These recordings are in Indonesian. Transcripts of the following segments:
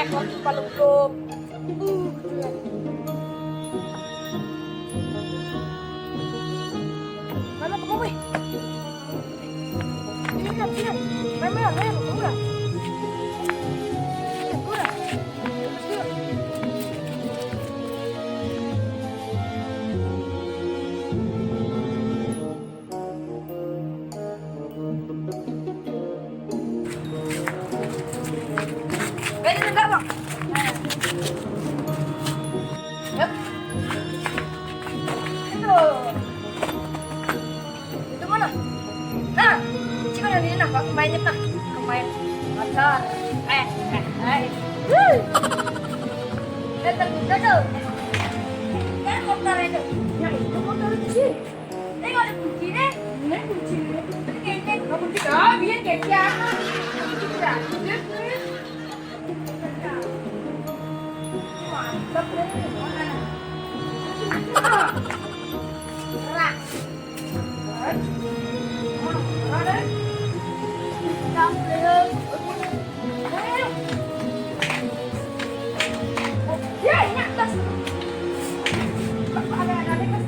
waktu kalau belum. Mana kamu, weh? Sini, sini. Main, tunggu dah. Tunggu dah. Ini enggak, Bang. Yap. Itu mana? Nah, cik mana ini nah, aku mainnya nah. Aku main. Pacar. Datang tuh. Kan motor itu. Ya itu motor itu sih. Ini ada kunci deh. Ini kunci. Ini kunci. Ah, biar kayak siapa? Kunci. Mantap deh. Gerak. Ada. Sampai. Ya, ini atas. Ada kas.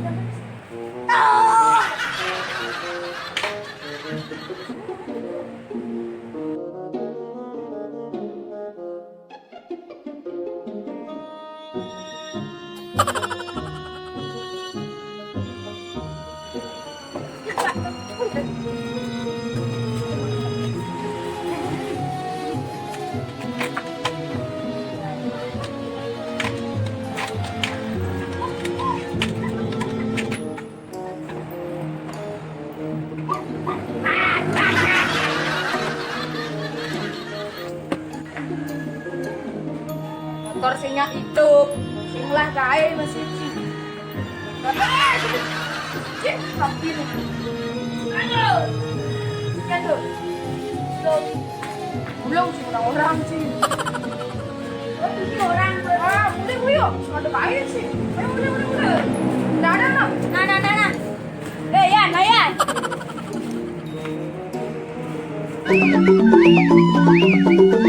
Ah! Motor sinya hidup, singlah kae masih cik. Cik, tapi aduh, belum sih orang sih. Oh, ini orang, boleh yuk, ada kain sih. Boleh. Nah. Yan.